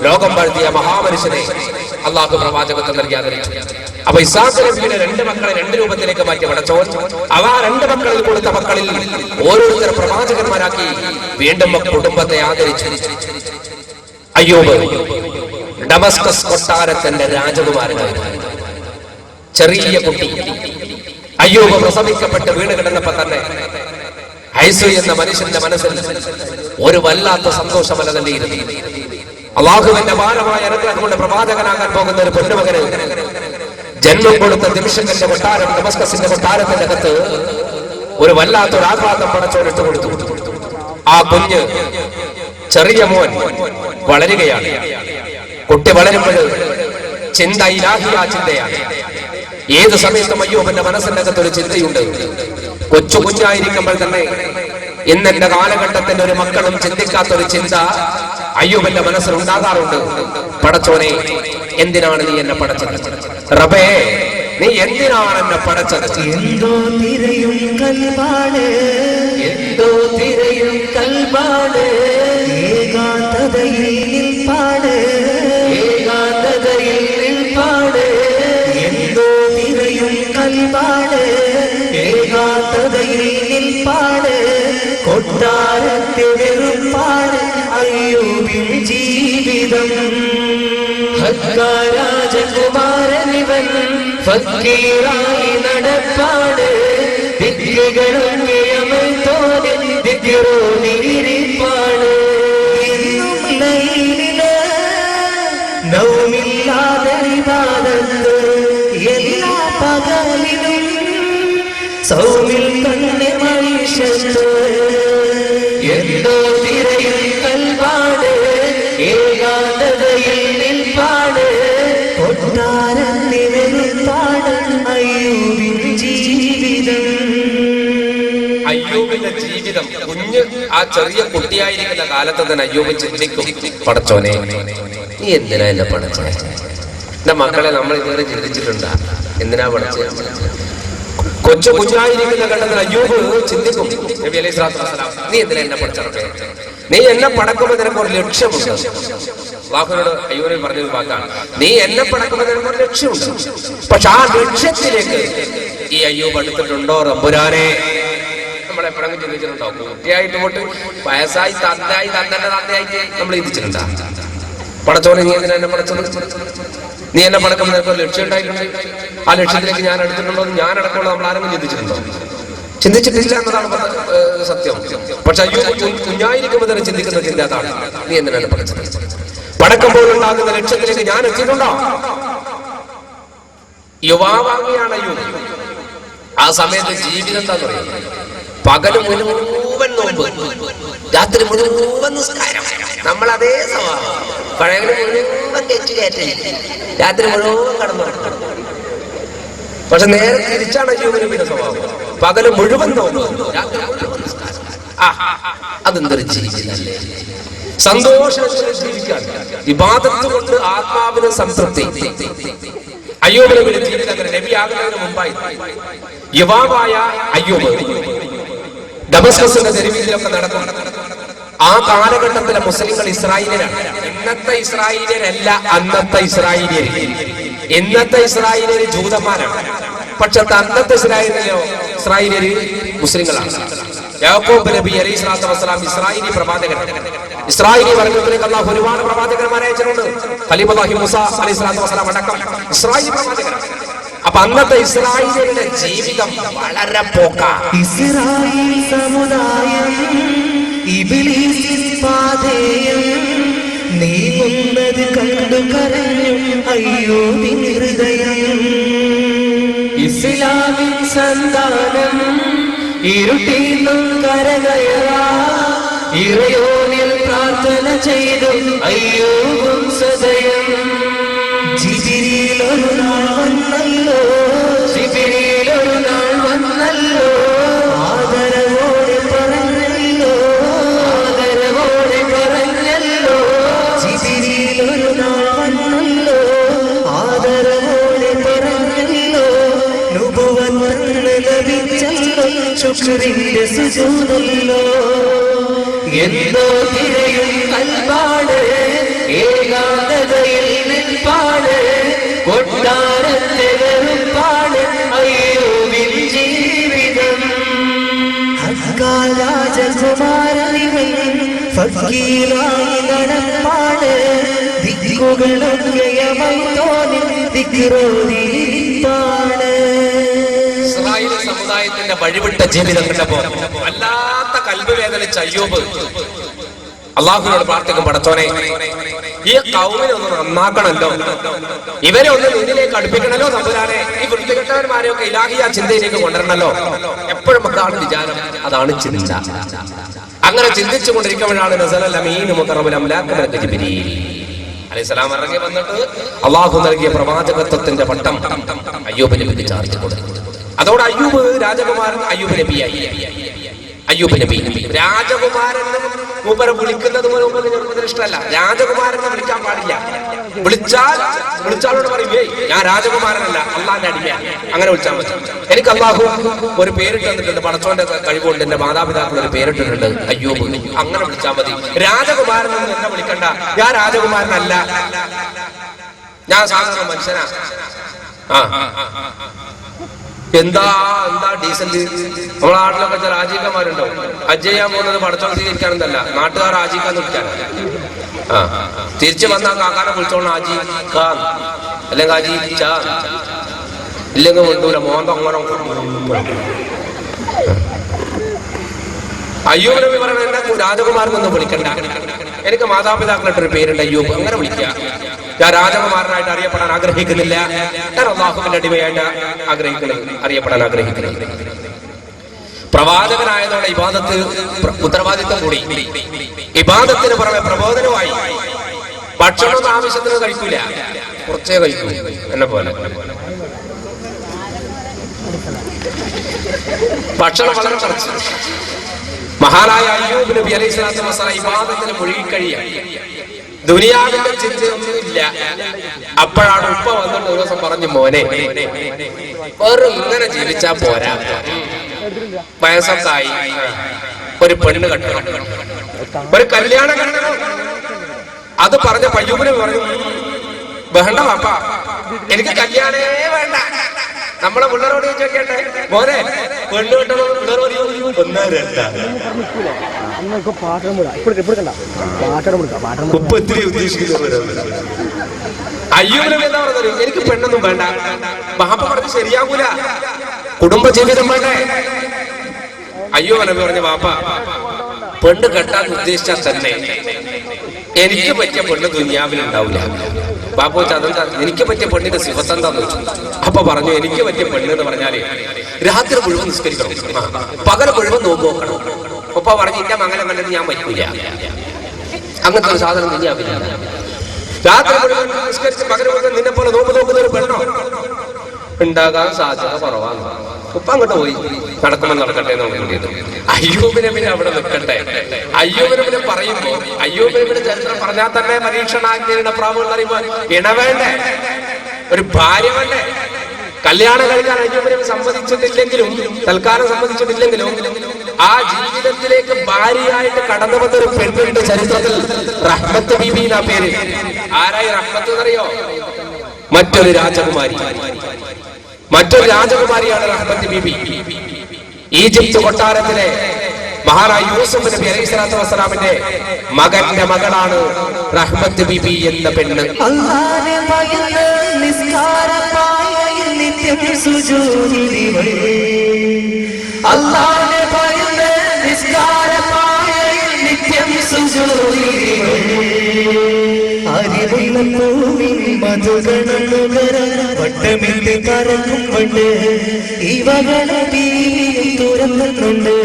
ലോകം വാഴ്ത്തിയ മഹാമനുഷ്യനെ അള്ളാഹു പ്രവാചകത്വം നൽകി ആദരിച്ചു. അപ്പൊ ഇസ്ഹാഖ് നബിയുടെ 2 മക്കളെ 2 രൂപത്തിലേക്ക് മാറ്റി പടച്ചോൻ. അവ 2 മക്കളിൽ കൊടുത്ത മക്കളിൽ ഓരോരുത്തർ പ്രവാചകന്മാരാക്കി വീണ്ടും കുടുംബത്തെ ആദരിച്ചു. അയ്യൂബ് ഡമസ്കസ് കൊട്ടാരത്തിന്റെ രാജകുമാരനായിരുന്നു. ചെറിയ കുട്ടി. അയ്യൂബ് പ്രസവിക്കപ്പെട്ട് വീണ് കിടന്നപ്പോ തന്നെ ഹൈസു എന്ന മനുഷ്യന്റെ മനസ്സിൽ ഒരു വല്ലാത്ത സന്തോഷമല്ല തന്നെയിരുന്നു. അള്ളാഹുവിന്റെ ഭാരമായ അനുഗ്രഹം കൊണ്ട് പ്രവാചകനാകാൻ പോകുന്ന ഒരു പൊന്നുമകന് ജന്മം കൊടുത്ത ദിംഷകന്റെ കൊട്ടാരം, ഡമസ്കസിന്റെ കൊട്ടാരത്തിന്റെ അകത്ത് ഒരു വല്ലാത്തൊരു ആഘാതം പടച്ചോനിട്ട് കൊടുത്തു. ആ കുഞ്ഞ് ചെറിയ മോൻ വളരുകയാണ്. കുട്ടി വളരുമ്പോൾ ചിന്ത ഇലാഹിയ ചിന്തയാണ്. ഏത് സമയത്തും അയ്യൂബിന്റെ മനസ്സിന്റെ അകത്തൊരു ചിന്തയുണ്ട്. കൊച്ചു കുഞ്ഞായിരിക്കുമ്പോൾ തന്നെ ഇന്നെന്റെ കാലഘട്ടത്തിന്റെ ഒരു മക്കളും ചിന്തിക്കാത്തൊരു ചിന്ത അയ്യൂബിന്റെ മനസ്സിൽ ഉണ്ടാകാറുണ്ട്. പടച്ചോനെ, എന്തിനാണ് നീ എന്നെ പടച്ചത്? റബ്ബേ, നീ എന്തിനാണ് എന്നെ പടച്ചത്? എന്തോ തിരയും കൽബാണ്, എന്തോ തിരയും കൽബാണ്, ഏകാന്തതയിൽ നിൽപ്പാണ്, ഏകാന്തതയിൽ നിൽപ്പാണ്. എന്തോ തിരയും കൽബാണ്, ഏകാന്തതയിൽ നിൽപ്പാണ്, കൊട്ടാരത്തെ വെറുപ്പാണ് അയ്യൂബിൻ ജീവിതം. രാജകുമാരനിവൻ ഫക്കീറായി നടപ്പാണ്, ദിക്കുകളൊക്കെയമൽ തോന്നി ദിക്കുറോനിരിപ്പാണ്. നൗമില്ലാതെ ഇബാദത്ത് എല്ലാ പകലിലും സൗമിൽ തന്നെ മനുഷ്യത്ത്. എന്തോ തിരയിൽ കൽബാണ്, ഏകാന്തതയിൽ നിൽപ്പാണ്, കൊട്ടാരത്തെ വെറുപ്പാണ് അയ്യൂബിൻ ജീവിതം. അയ്യൂബിന്റെ ജീവിതം കുഞ്ഞ് ആ ചെറിയ കുട്ടിയായിരിക്കുന്ന കാലത്ത് തന്നെ അയ്യൂബ് ചിന്തിക്കും, പടച്ചോനെ, നീ എന്തിനാ എന്നെ പടച്ചേ? എന്റെ മക്കളെ നമ്മൾ ഇതുവരെ ചിന്തിച്ചിട്ടുണ്ടാ? എന്തിനാ പടച്ചേ? കൊച്ചു കുഞ്ഞായിരിക്കുന്ന ഘട്ടത്തിൽ അയ്യൂബ് ചിന്തിക്കും, നബി അലൈഹി സ്വലാത്തു വസ്സലാം, നീ എന്തിനാ എന്നെ പടച്ചേ? നീ എന്നെ പടക്കുമ്പോൾ നിനക്ക് ഒരു ലക്ഷ്യമുണ്ട്. അല്ലാഹുവോട് അയ്യൂബിനോട് പറഞ്ഞൊരു വാക്കാണ്, നീ എന്നെ പടക്കുമ്പോൾ നിനക്ക് ഒരു ലക്ഷ്യമുണ്ട്. പക്ഷെ ആ ലക്ഷ്യത്തിലേക്ക് ഈ അയ്യൂബ് അടുത്തിട്ടുണ്ടോ? റബ്ബുരാനെ, നമ്മളെപ്പോഴെങ്കിലും ചിന്തിച്ചിട്ടുണ്ടോ? കുട്ടിയായിട്ട് പോട്ട് വയസ്സായി തന്തയായി തന്റെ തന്തയായിട്ട് നമ്മൾ ചിന്തിച്ചിട്ടുണ്ടാ? പടച്ചോനെ, നീ എന്തിനാ എന്നെ പടച്ചത്? നീ എന്നെ പടക്കുമ്പോൾ നിനക്ക് ഒരു ലക്ഷ്യം ഉണ്ടായിട്ടുണ്ട്. ആ ലക്ഷ്യത്തിലേക്ക് ഞാൻ എടുത്തിട്ടുണ്ടോ? ഞാൻ അടക്കമുള്ള നമ്മൾ ആരെങ്കിലും ചിന്തിച്ചിട്ടുണ്ടോ? ചിന്തിച്ചിട്ടില്ല എന്നതാണ് സത്യം. പക്ഷെ അയ്യൂബ് കുഞ്ഞായിരിക്കുമ്പോൾ തന്നെ ചിന്തിക്കുന്ന ചിന്ത അതാണ്, നീ എന്തിനാണ് പടച്ചത്? പടക്കുമ്പോൾ ഉണ്ടാകുന്ന ലക്ഷ്യത്തിലേക്ക് ഞാൻ എത്തിയിട്ടുണ്ടോ? യുവാവാങ്ങിയാണ് അയ്യൂബ്. ആ സമയത്ത് ജീവിതം എന്താന്ന് പറയുന്നത്? പകല് മുഴുവൻ നോമ്പ്, രാത്രി മുഴുവൻ നിസ്കാരം. നമ്മൾ അതേ സ്വഭാവം. പഴയതിന് മുഴുവൻ തെറ്റുകയറ്റ, രാത്രി മുഴുവൻ കടന്നു. പക്ഷെ നേരെ തിരിച്ചാണ് അയ്യൂബ് നബിയുടെ സ്വഭാവം. പകല് മുഴുവൻ നോമ്പ്, രാത്രി മുഴുവൻ നിസ്കാരം. അതെന്തൊരു ജീവിതമല്ലേ! സന്തോഷത്തിൽ ജീവിക്കാൻ, ഇബാദത്ത് കൊണ്ട് ആത്മാവിന് സംതൃപ്തി. അയ്യൂബ് നബിയുടെ ജീവിതം അങ്ങനെ. നബി ആകുന്നതിന് മുമ്പായി യുവാവായ അയ്യൂബ് ഡമസ്കസിന്റെ തെരുവിലൊക്കെ നടക്കും. ആ കാലഘട്ടത്തിലെ മുസ്ലിങ്ങൾ ഇസ്രായേലിയരാണ്. ഇന്നത്തെ ഇസ്രായേലിയരല്ല അന്നത്തെ ഇസ്രായേലിയർ. ഇന്നത്തെ ഇസ്രായേലിയർ ജൂതന്മാരാണ്. പക്ഷെ അന്നത്തെ ഇസ്രായേലിയർ മുസ്ലിങ്ങളാണ്. യാക്കൂബ് നബി അലൈഹി സ്വലാത്തു വസ്സലാം ഇസ്രായേലി പ്രവാചകനാണ്. ഇസ്രായേലി വർഗത്തിലേക്ക് അല്ലാഹു ഒരുപാട് പ്രവാചകന്മാരെ അയച്ചിട്ടുണ്ട്. ഖലീലുല്ലാഹി മൂസ അലൈഹി സ്വലാത്തു വസ്സലാം അടക്കം ഇസ്രായേലി പ്രവാചകനാണ്. അപ്പൊ അന്നത്തെ ഇസ്രായേലിന്റെ ജീവിതം വളരെ പോക്കാണ്. ഇസ്രായേൽ സമുദായം ഇബ്ലീസിൻ പാതയിൽ നീങ്ങുന്നത് കണ്ടു കരഞ്ഞു അയ്യൂബിൻ ഹൃദയം. ഇസ്ലാമിൻ സന്താനം ഇരുട്ടിന്നും കരകയറാ, ഇറയോനിൽ പ്രാർത്ഥന ചെയ്തു അയ്യൂബും സദയം. ജിബ്രീൽ ഒരു നാൾ വന്നല്ലോ, ജിബ്രീൽ ഒരു നാൾ വന്നല്ലോ, ആദരവോടെ പറഞ്ഞല്ലോ, ആദരവോടെ പറഞ്ഞല്ലോ. ജിബ്രീൽ ഒരു നാൾ വന്നല്ലോ, ആദരവോടെ പറഞ്ഞല്ലോ, നുബുവത്ത് ലഭിച്ചല്ലോ, ശുക്രിന്റെ സുജൂദല്ലോ. എന്തോ തിരയും കൽബാണ്, ഏകാന്തതയിൽ നിൽപ്പാണ്, കൊട്ടാരത്തെ വെറുപ്പാണ് അയ്യൂബിൻ ജീവിതം. രാജകുമാരനിവൻ ഫക്കീറായി നടപ്പാണ്, ദിക്കുകളൊക്കെയമായി തോന്നി ദിക്റോദിരിപ്പാണ്. ഇസ്രായേൽ സമുദായത്തിന്റെ വഴിവിട്ട ജീവിതം കണ്ടപ്പോ വല്ലാത്ത കൽബ് വേദനിച്ച അയ്യൂബ് അള്ളാഹുവിനോട് പ്രാർത്ഥിക്കും, പടച്ചോനെ ഈ കൗമിനെ ഒന്ന് നന്നാക്കണല്ലോ, ഇവരെ ഒന്ന് നിന്നിലേക്ക് അടുപ്പിക്കണല്ലോ തമ്പുരാനെ, ഈ വൃത്തികെട്ടവന്മാരെയൊക്കെ ഇലാഹിയ ചിന്തയിലേക്ക് കൊണ്ടുവരണല്ലോ. എപ്പോഴും അതാണ് വിചാരം, അതാണ് ചിന്ത. അങ്ങനെ ചിന്തിച്ചു കൊണ്ടിരിക്കുമ്പോഴാണ് നസലൽ അമീൻ മുഖറബുൽ അംലാഖ് ജിബ്രീൽ അലൈഹിസ്സലാം ഇറങ്ങി വന്നിട്ട് അള്ളാഹു നൽകിയ പ്രവാചകത്വത്തിന്റെ പട്ടം അയ്യൂബ് നബിക്ക് ചാർജ് കൊടുത്തു. അതോടെ അയ്യൂബ് രാജകുമാരൻ അയ്യൂബ് നബിയായി. അയ്യൂബ് നബി രാജകുമാരൻ മൂപ്പരെ വിളിക്കുന്നത് മൂപ്പര് ഇഷ്ടമല്ല. രാജകുമാരനെ വിളിക്കാൻ പാടില്ല. വിളിച്ചാലോട് പറയും, ഞാൻ രാജകുമാരനല്ല, അള്ളാന്റെ അടിമ, അങ്ങനെ വിളിച്ചാൽ മതി. എനിക്ക് അള്ളാഹു ഒരു പേരിട്ട് തന്നിട്ടുണ്ട്, പടച്ചോന്റെ കഴിവുകൊണ്ട് എന്റെ മാതാപിതാക്കൾ ഒരു പേരിട്ടിട്ടുണ്ട് അയ്യൂബ്, അങ്ങനെ വിളിച്ചാൽ മതി. രാജകുമാരൻ എന്ന് എന്നെ വിളിക്കണ്ട, ഞാൻ രാജകുമാരനല്ല, ഞാൻ സാധാരണ മനുഷ്യനാ. എന്താ ഡീസന്റ്. നമ്മളെ നാട്ടിലൊക്കെ ചില ആജീക്കന്മാരുണ്ടോ, ഹജ്ജ് ചെയ്യാൻ പോകുന്നത് പടച്ചോളം സ്വീകരിക്കാനെന്നല്ല, നാട്ടുകാർ ആജീക്കാൻ വിളിക്കാനാ. തിരിച്ചു വന്നാൽ കാക്കാനെ വിളിച്ചോളണം ആജി ഖാൻ, അല്ലെങ്കിൽ ആജി ചാ, ഇല്ലെങ്കിൽ കൊണ്ടൂല മോന്ത അങ്ങനെ. അയ്യൂബ് നബി പറയണ എന്നെ രാജകുമാരനൊന്നും വിളിക്കണ്ട, എനിക്ക് മാതാപിതാക്കളിട്ടൊരു പേരുണ്ട് അയ്യൂബ്, അങ്ങനെ വിളിക്കുക. ഞാൻ രാജകുമാരനായിട്ട് അറിയപ്പെടാൻ ആഗ്രഹിക്കുന്നില്ല, ഞാൻ അള്ളാഹുവിന്റെ അടിമയായിട്ട് അറിയപ്പെടാൻ ആഗ്രഹിക്കുന്നില്ല. പ്രവാചകനായതോടെ ഇബാദത്ത് ഉത്തരവാദിത്വം കൂടി. ഇബാദത്തിന് പുറമെ പ്രബോധനമായി. ഭക്ഷണമൊന്നും ആവശ്യത്തിന് കഴിക്കൂല, കുറച്ചേ കഴിക്കൂ, എന്നെ പോലെ. ഭക്ഷണം വളരെ കുറച്ച്. മഹാനായ അയ്യൂബ് നബി അലൈഹി സ്വലാത്തു വസ്സലാം ഇബാദത്തിന് മുഴുകിക്കഴിയാം, ദുനിയാവിന്റെ ചിന്തയൊന്നുമില്ല. അപ്പോഴാണ് ഉപ്പ വന്നിട്ട് ഒരു ദിവസം പറഞ്ഞു, മോനെ വെറും ഇങ്ങനെ ജീവിച്ചാ പോരാ, വയസ്സൊക്കെ ആയി, ഒരു പെണ്ണ് കെട്ടണം, ഒരു കല്യാണം കെട്ടണം. അത് പറഞ്ഞ അയ്യൂബിനെ പറഞ്ഞു, വേണ്ട പാപ്പ, എനിക്ക് കല്യാണേ വേണ്ട. നമ്മളെ പിള്ളേരോട് ചോദിച്ചോട്ടെ, മോനെ പെണ്ണ് കെട്ടണം, പിള്ളേരോട് അയ്യൂബ് നബി എന്താ പറഞ്ഞത്, എനിക്ക് പെണ്ണൊന്നും വേണ്ട. ബാപ്പ പറഞ്ഞ് ശരിയാകൂല, കുടുംബ ജീവിതം വേണ്ടേ. അയ്യൂബ് നബി പറഞ്ഞു, ബാപ്പ പെണ്ണ് കെട്ടാൻ ഉദ്ദേശിച്ചാൽ തന്നെ എനിക്ക് പറ്റിയ പെണ്ണ് ദുനിയാവിൽ ഉണ്ടാവില്ല. ബാപ്പു അതെന്താ, എനിക്ക് പറ്റിയ പെണ്ണിന്റെ സിഫത്ത് എന്താന്ന് വെച്ചു. അപ്പൊ പറഞ്ഞു, എനിക്ക് പറ്റിയ പെണ്ണ് എന്ന് പറഞ്ഞാല് രാത്രി മുഴുവൻ നിസ്കരിക്കണം, പകൽ മുഴുവൻ നോമ്പ് നോക്കണം. ഒപ്പ പറഞ്ഞു, ഇന്റെ മംഗലം കണ്ടിട്ട് ഞാൻ പറ്റൂല, അങ്ങനത്തെ ഒരു സാധനം ദുനിയാവില്ല. രാത്രി മുഴുവൻ നിസ്കരിച്ച് പകൽ മുഴുവൻ നിന്നെ പോലെ നോമ്പ് നോക്കുന്ന ഒരു പെണ്ണോ ഉണ്ടാകാൻ സാധ്യത കുറവാണ്. ഉപ്പ അങ്ങോട്ട് പോയി, നടക്കുമ്പോൾ നടക്കട്ടെ എന്ന് നോക്കിയത്. അയ്യൂബ് നബി അവിടെ നിൽക്കട്ടെ. അയ്യൂബ് നബി പറയുമ്പോ അയ്യൂബ് നബിയുടെ ചരിത്രം പറഞ്ഞാൽ തന്നെ പരീക്ഷണാഗ്നിയുടെ പ്രാവ് പറയുമ്പോൾ ഇണവേണ്ടേ, ഒരു ഭാര്യ വേണ്ടേ. കല്യാണം കഴിക്കാൻ അയ്യൂബ് നബി സമ്മതിച്ചിട്ടില്ലെങ്കിലും, തൽക്കാലം സമ്മതിച്ചിട്ടില്ലെങ്കിലും, ആ ജീവിതത്തിലേക്ക് ഭാര്യയായിട്ട് കടന്നു വന്നൊരു പെണ്ണിന്റെ ചരിത്രത്തിൽ റഹ്മത്ത് ബീബി എന്നാ പേര്. ആരായി റഹ്മത്ത് എന്നറിയോ? മറ്റൊരു രാജകുമാരിയാണ് റഹ്മത്ത് ബീബി. ഈജിപ്ത് കൊട്ടാരത്തിലെ മഹാനായ യൂസുഫ് നബി അലൈഹി സ്വലാത്തു വസ്സലാമിന്റെ മകന്റെ മകളാണ് റഹ്മത്ത് ബീബി എന്ന പെണ്ണ്. അല്ലാഹുവേ ഭയന്ന് നിസ്കാരപ്പായയിൽ നിത്യം സുജൂദിലിവൾ, അല്ലാഹുവേ ഭയന്ന് നിസ്കാരപ്പായയിൽ നിത്യം സുജൂദിലിവൾ, അറിവുള്ള പൂവിൻ മധുഗണമുകര വട്ടമിട്ട് കറങ്ങുകൊണ്ട് ഇവകളെ തീയും തുറന്നുണ്ട്.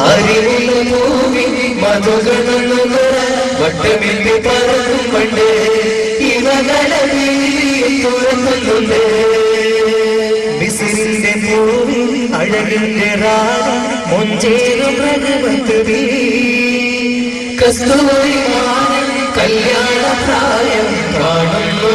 അറിവുള്ള പൂവിൻ മധുഗണമുകര വട്ടമിട്ട് കറങ്ങുകൊണ്ട് ഇവകളെ തീയും തുറന്നുണ്ട്. മിസ്രിന്റെ പൂവിൻ അഴകിന്റെ റാണി മൊഞ്ചേറും റഹ്മത്ത് ബീബി, കസ്തൂരി കല്യാണ പ്രായം കാണുന്നു.